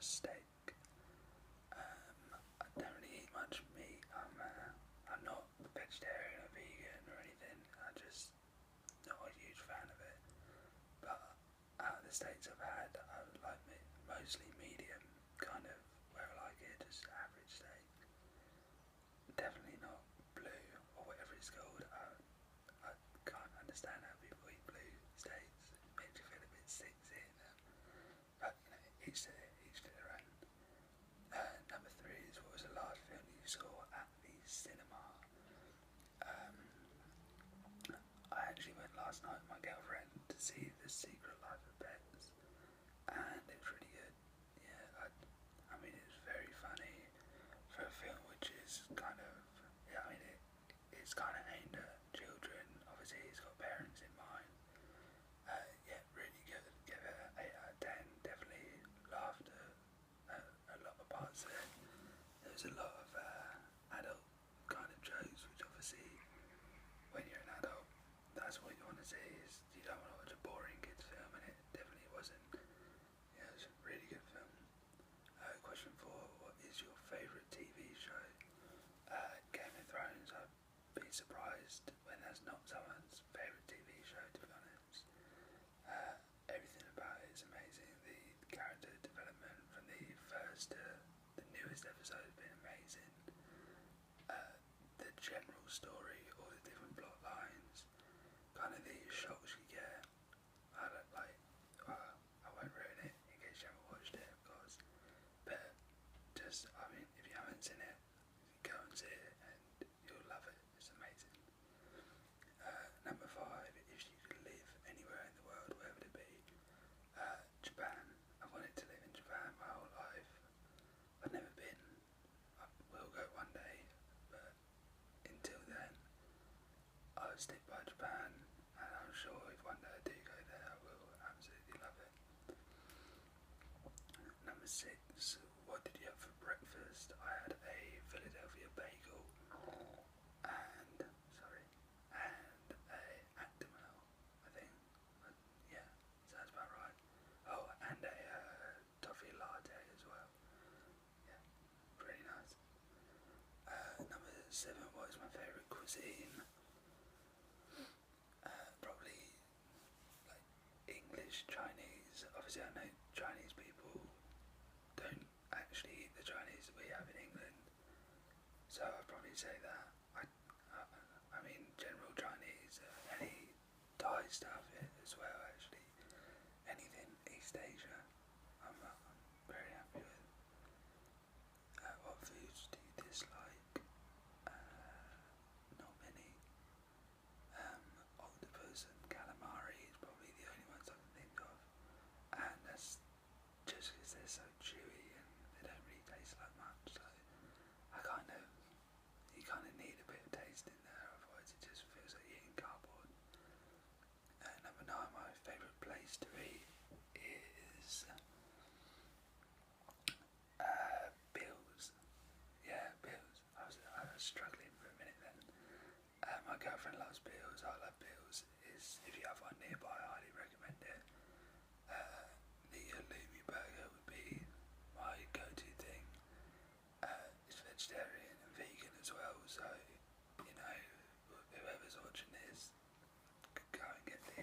a steak. I don't really eat much meat. I'm not vegetarian or vegan or anything. I'm just not a huge fan of it. But out of the steaks I've had, I like mostly medium, kind of where I like it, just average steak. Definitely not blue or whatever it's called. I can't understand how people eat blue steaks. It makes you feel a bit sick seeing them. But you know, each to their own. Number three is, what was the last film you saw at the cinema? Um, I actually went last night with my girlfriend to see The Secret Life of Pets, and it was really good. Yeah, I mean, it was very funny for a film which is kind of, yeah, I mean, it's kind of aimed at children. Obviously, it's got parents in mind. Yeah, really good. Give it an 8 out of 10. Definitely laughed at a lot of parts of it. There was a lot of adult kind of jokes, which obviously, when you're an adult, that's what you want to see. Is you don't want to watch a boring kids film, and it definitely wasn't. Yeah, it was a really good film. Question 4: what is your favourite TV show? Game of Thrones. I'd be surprised when that's not someone's favourite TV show, to be honest. Everything about it is amazing. The character development from the first to the newest episode has been amazing. The general story, all the different plot lines, kind of the shocks you get. I don't like. I won't ruin it in case you haven't watched it, of course. But just, I mean, if you haven't seen it, go and see it, and you'll love it. It's amazing. Number 5: if you could live anywhere in the world, where would it be? Japan. I've wanted to live in Japan my whole life. I've never been. I will go one day, but until then, I'll stick by Japan, and I'm sure if one day I do go there, I will absolutely love it. Number 6: what did you have for breakfast? I had a Philadelphia bagel and a Actimel, I think. Yeah, sounds about right. Oh, and a toffee latte as well. Yeah, pretty nice. Number 7: what is my favourite cuisine? Probably like English, Chinese. Obviously, I know Chinese people don't actually eat the Chinese that we have in England, so I'd probably say that. I mean, general Chinese, any Thai stuff as well. Actually, anything East Asia, I'm very happy with. What foods do you dislike? Not many. Octopus and calamari is probably the only ones I can think of, and that's just because they're so chewy and they don't really taste like much. So you kind of need a bit of taste in there, otherwise it just feels like eating cardboard. Number 9: my favourite place to eat is Bill's. Yeah, Bill's. I was struggling for a minute then. My girlfriend loves Bill's. I love Bill's. If you have one nearby, I highly recommend it. The halloumi burger would be my go-to thing. It's vegetarian and vegan as well, so you know, whoever's watching this, go and get the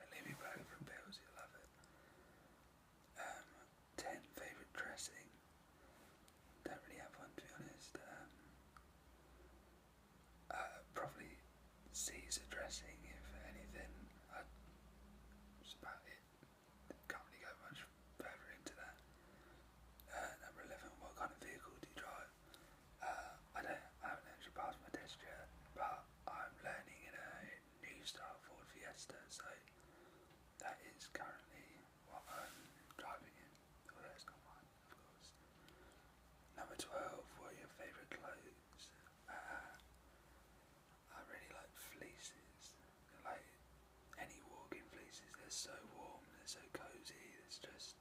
halloumi burger from Bill's. You'll love it. 10: favourite dressing. Don't really have one, to be honest. Probably Caesar dressing, if anything. That's about it. Can't really go much further into that. Number 11: what kind of vehicle do you drive? I haven't actually passed my test yet, but I'm learning in a new style Ford Fiesta, so that is currently what I'm driving in. Although it's not mine, of course. Number 12: what are your favourite clothes? I really like fleeces. Like any walking fleeces, they're so warm, they're so cosy, it's just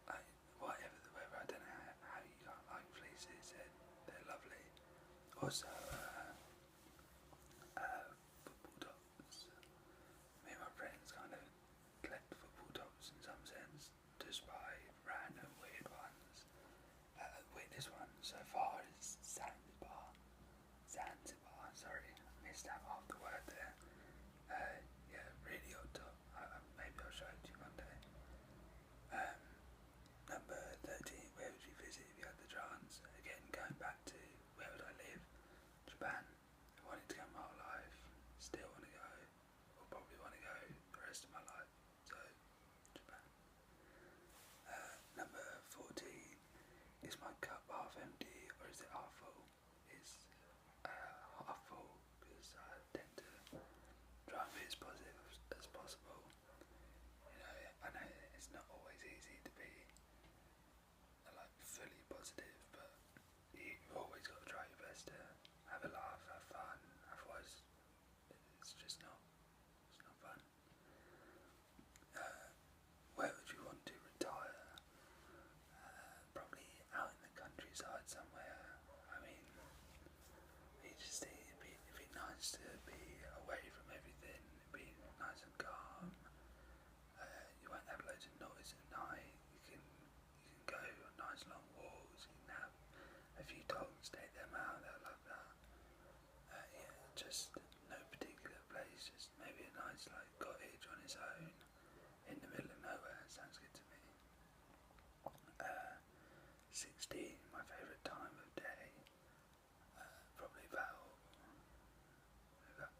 like whatever the weather. I don't know how you can't like fleeces, they're lovely. Also, football tops. Me and my friends kind of collect football tops in some sense, just buy random weird missed out half the word there. Yeah, really odd top. Maybe I'll show it to you one day. Number 13, where would you visit if you had the chance? Again, going back to where would I live? Japan. I wanted to go my whole life. Still want to go. Will probably want to go the rest of my life. So, Japan. Number 14, is my cup half empty or is it half full? It's half full because I tend to try and be as positive as possible. You know, I know it's not always easy to be like fully positive, but you've always got to try your best to have a laugh, have fun. Otherwise, it's just not. It's not fun. Where would you want to retire? Probably out in the countryside somewhere. I mean, you just think it'd be nice to be away from everything. It'd be nice and calm. You won't have loads of noise at night. You can go on nice long walks. You can have a few dogs, take them out. They'll love that. Yeah, just no particular place. Just maybe a nice like cottage on its own in the middle of nowhere. Sounds good to me. 16, my favourite time of day. Probably about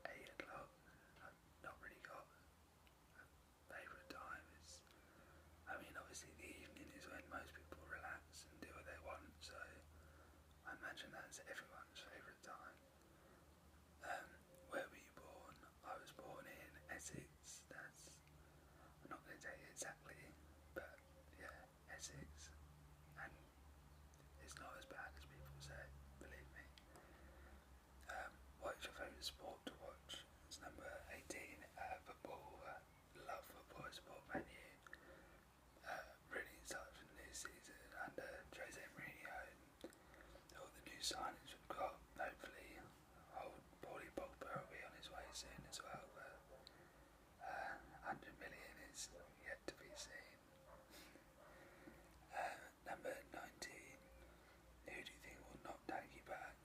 8 o'clock. I've not really got a favourite time. I mean, obviously the evening is when most people relax and do what they want, so I imagine that's everyone's favourite time. Where were you born? I was born in Essex. I'm not going to tell you exactly, but yeah, Essex. And it's not as bad as people say, believe me. What's your favourite sport to watch? It's number 18, football. Love football, I support Man U. Really excited for the new season under Jose Mourinho and all the new signings we've got. Hopefully, old Paulie Pogba will be on his way soon as well, but 100 million is yet to be seen. Number 19, who do you think will not tag you back?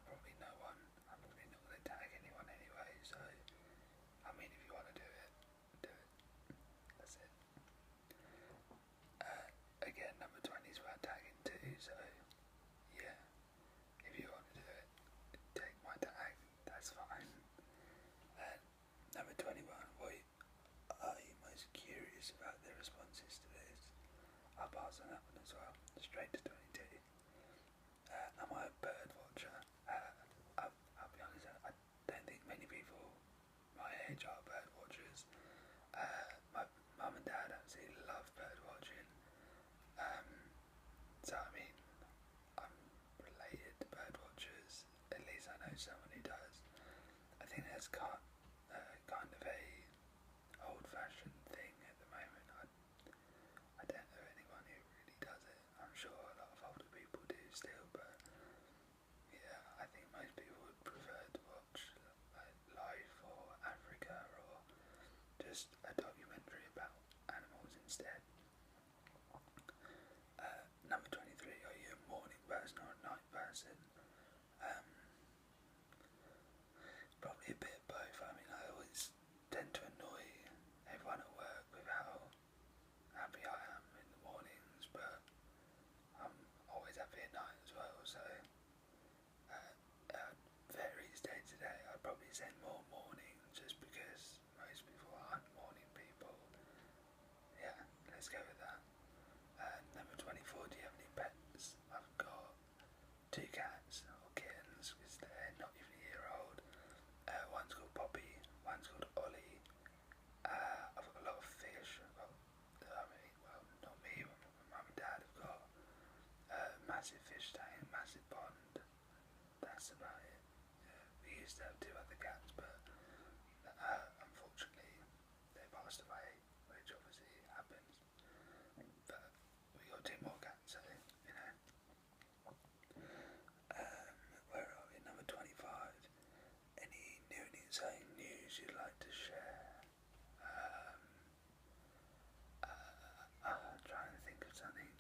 Probably no one. I'm probably not going to tag anyone anyway, so I mean, if you want to do it, do it. That's it. Again, number 20 is about tagging too, so yeah, if you want to do it, take my tag, that's fine. Number 21, what are you most curious about the responses to this? I'll pass on that one as well, straight to 22. Am I a bird watcher? I'll be honest, I don't think many people my age are bird watchers. My mum and dad absolutely love bird watching. So I mean, I'm related to bird watchers. At least I know someone who does. I think that's kind of a old-fashioned thing at the moment. I don't know anyone who really does it. I'm sure a lot of older people do still, but yeah, I think most people would prefer to watch like Life or Africa or just a documentary about animals instead. Number 23, are you a morning person or a night person? Probably a bit of both. I mean, I always tend to annoy everyone at work with how happy I am in the mornings, but I'm always happy at night as well, so varies day to day. I'd probably say more morning just because most people aren't morning people. Yeah, let's go with that. Number 24, do you have any pets? I've got 2 cats or kittens because they're not even a year old. One's called Poppy, one's called Ollie. I've got a lot of fish. Well, not me, but my mum and dad have got a massive fish tank, massive pond. That's about it. We used to have 2 other cats, but unfortunately they passed away, which obviously happens. But we got 2 more cats, so you know. Where are we? Number 25. Any new and exciting news you'd like to share? Trying to think of something.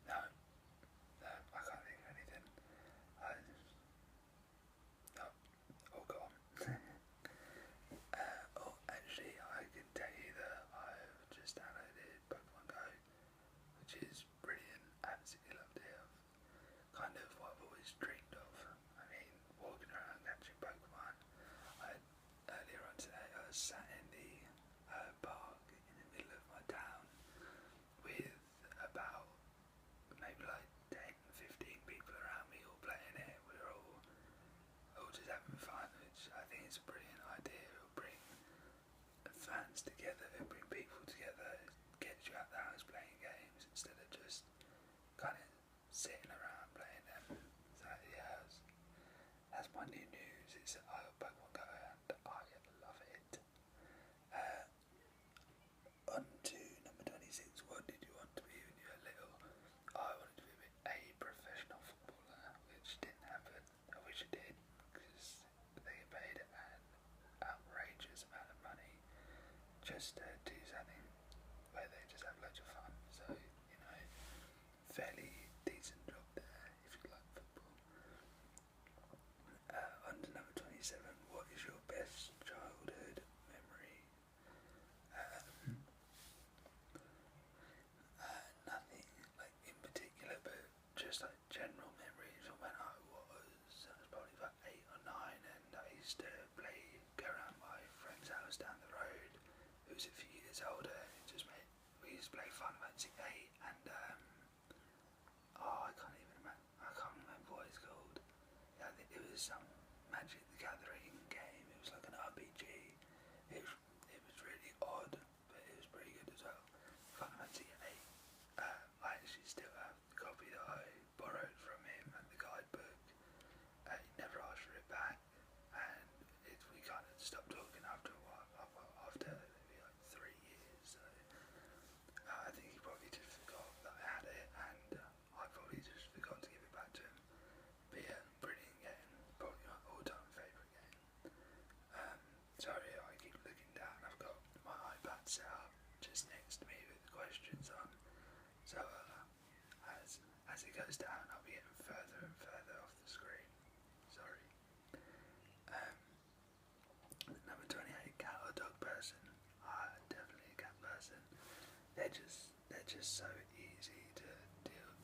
No, I can't think of anything. it's a brilliant idea. It'll bring fans together, it'll bring people together, get you out the house playing games instead of just kind of sitting around playing them. So yeah, that's my new news. It's I hope Pokemon Go and I love it. On to number 26. What did you want to be when you were little? I wanted to be a professional footballer, which didn't happen. I wish it did, because they get paid an outrageous amount of money just to do something where they just have loads of fun. So, you know, fairly decent job there if you like football. On to number 27. What is your best childhood memory? Nothing like in particular, but just like general memories of when I was probably about 8 or 9, and I used to go around my friend's house down the road, who was a few years older, and we used to play Final Fantasy 8, and I can't remember what it's called. Yeah, I think it was some Magic the Gathering game. It was like an RPG. It was really odd, but it was pretty good as well. Final Fantasy 8. I actually still have the copy that I borrowed from him and the guidebook. He never asked for it back, and we kind of stopped talking after a while, after maybe like 3 years. So I think he probably just forgot that I had it, and I probably just forgot to give it back to him. But yeah, brilliant game, probably my all-time favourite game. Sorry, I keep looking down. I've got my iPad set up just next to me with the questions on. So as it goes down, I'll be getting further and further off the screen. Sorry. Number 28, cat or dog person? Definitely a cat person. They're just so easy to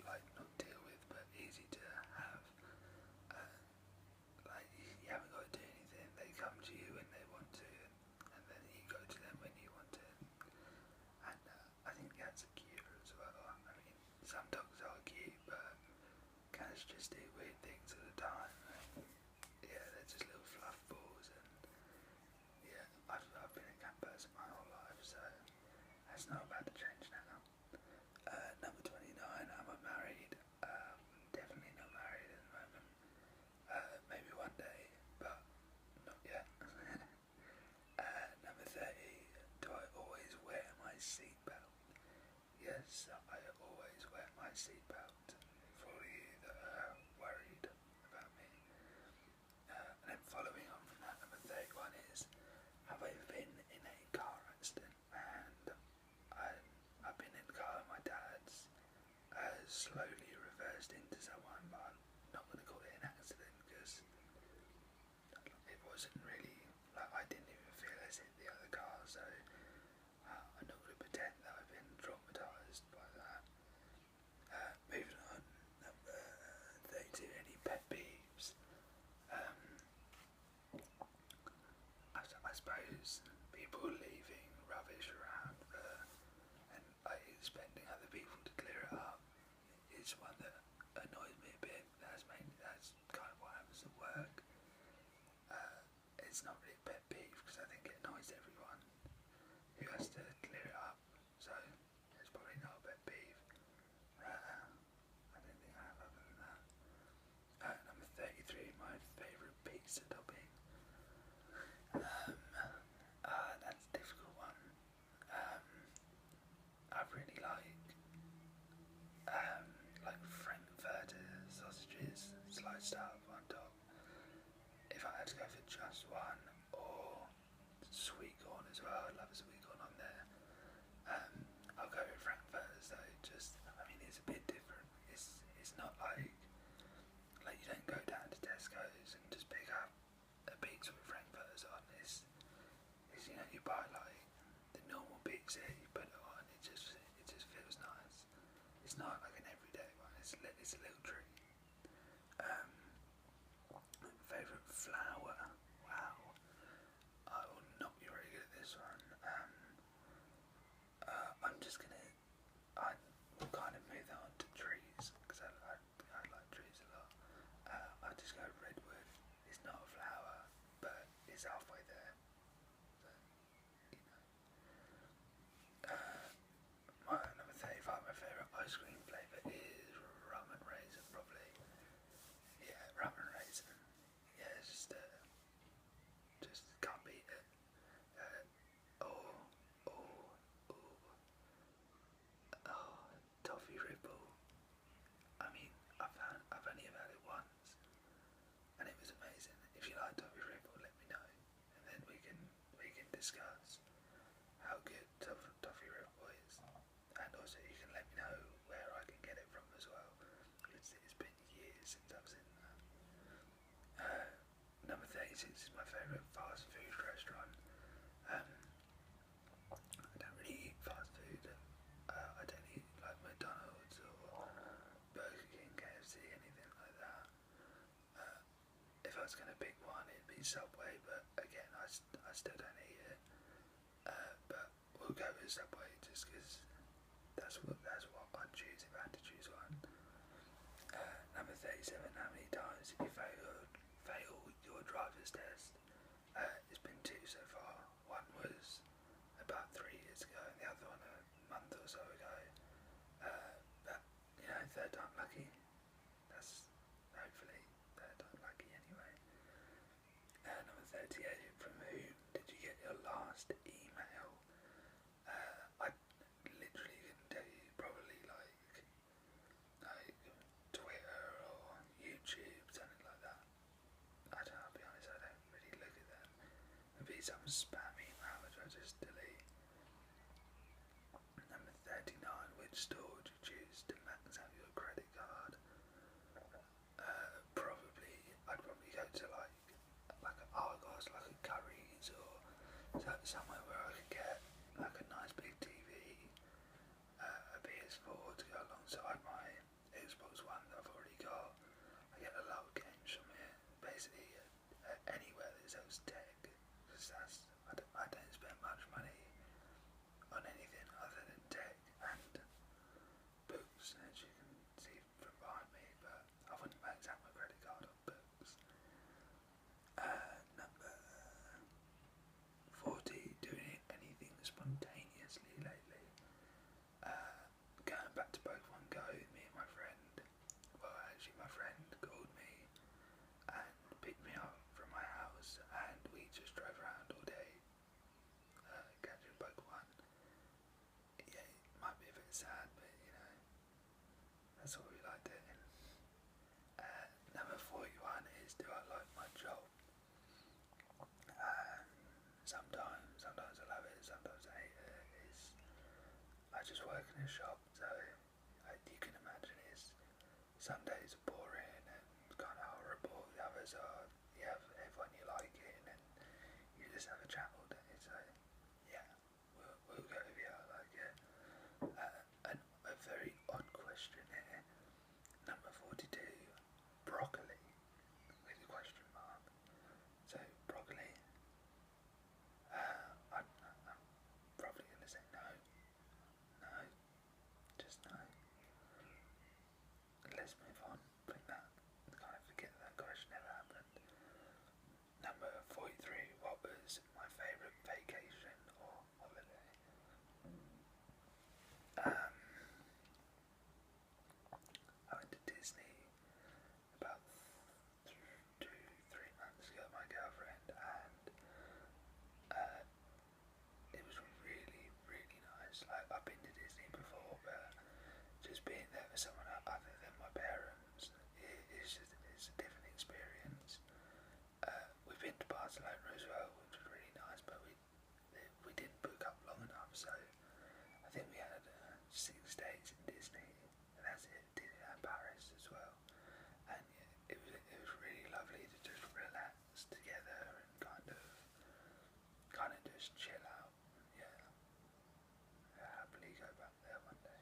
not deal with, but easy to have. Like you haven't got to do anything. They come to you when they want to, and then you go to them when you want to. And I think cats are cute as well. I mean, some dogs are cute, but cats just do weird things all the time. And yeah, they're just little fluff balls, and yeah, I've been a cat person my whole life, so that's not about to change now. Number 29, am I married? Definitely not married at the moment. Maybe one day, but not yet. Number 30, do I always wear my seatbelt? Yes, I always wear my seatbelt, for all of you that are worried about me. And then following on from that, number 31 is, have I ever been in a car accident? And I've been in the car with my dad's, slowly reversed into someone, but I'm not going to call it an accident because it wasn't really, like, I didn't even feel as hit the other car, so I'm not going to pretend that I've been traumatised by that. Moving on, number 32, any pet peeves? I suppose people leaving rubbish around and expecting other people to clear it up is one that annoys me a bit. That's kind of what happens at work. It's not really a pet peeve because I think it annoys everyone who has to clear it up, so it's probably not a pet peeve. I don't think I have other than that. Number 33, my favourite pizza topping. That's a difficult one. I really like frankfurter sausages sliced up on top. If I had to go for just one, or sweet corn as well, I'd love a sweet corn on there. I'll go with frankfurters though. I mean, it's a bit different. It's not like you don't go down to Tesco's and just pick up a pizza with frankfurters on. It's you buy like the normal pizza, you put it on, it just feels nice. It's not like an everyday one. It's a little treat. Favourite flower? Wow, I will not be very good at this one. I'll kind of move that on to trees because I like trees a lot. I'll just go redwood. It's not a flower, but it's halfway discuss how good Toffee Ripple is, and also you can let me know where I can get it from as well, because it's been years since I've seen that. Number 36 is my favourite fast food restaurant. I don't really eat fast food. I don't eat like McDonald's or Burger King, KFC, anything like that. If I was going to pick one, it'd be Subway, but again, I still don't eat it. But we'll go with Subway just because that's what I'd choose if I had to choose one. Number 37, how many times did you fail your driver's test? It's been 2 so far. One was about 3 years ago, and the other one a month or so ago. But you know, third time lucky. That's hopefully third time lucky anyway. Number 38, from whom did you get your last email? I literally couldn't tell you. Probably like Twitter or YouTube, something like that. I don't know, I'll be honest, I don't really look at them. Maybe some spam email which I just delete. Number 39, which store would you choose to max out your credit card? I'd probably go to like an Argos, like a Currys, or somewhere where I could get like a nice big TV, a PS4 to go alongside my Xbox One that I've already got. I get a lot of games from it. Basically, anywhere that sells tech, because I don't spend much money on anything other than tech and books, as you can see from behind me. But I wouldn't max out my credit card on books. Number 40, doing anything spontaneously lately? Going back to Pokemon Go, me and my friend, well actually my friend called me and picked me up from my house, and we just drove around all day catching Pokemon. Yeah, it might be a bit sad, but you know, that's what we like doing. Number 41 is, do I like my job? Sometimes I love it, sometimes I hate it. I just work in a shop, so you can imagine some days are boring and kind of horrible. The others are, you have everyone you like in, and you just have a chat all day. So yeah, we'll go with I like it. And a very odd question here. Number 42, broccoli with a question mark. So broccoli. I'm probably going to say no. No. Just no. Let's move on. Kind of forget that question ever happened. Number 43. What was my favourite vacation or holiday? I went to Disney about 2-3 months ago with my girlfriend, and it was really, really nice. Like, I've been to Disney before, but just being there with someone other than my parents, it's a different experience. We've been to Barcelona as well, which was really nice, but we didn't book up long enough, so I think we had 6 days in Disney, and that's it. Disneyland Paris as well, and yeah, it was really lovely to just relax together and kind of just chill out. Yeah, I'll happily go back there one day.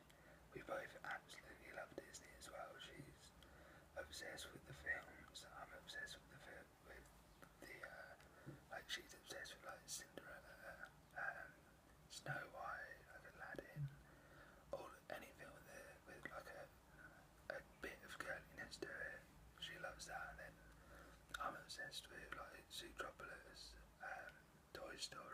We both absolutely love Disney as well. She's obsessed with the films. I'm obsessed with like she's obsessed with like Cinderella, Snow White, like Aladdin, anything with like a bit of girliness to it. She loves that, and then I'm obsessed with like Zootropolis, Toy Story.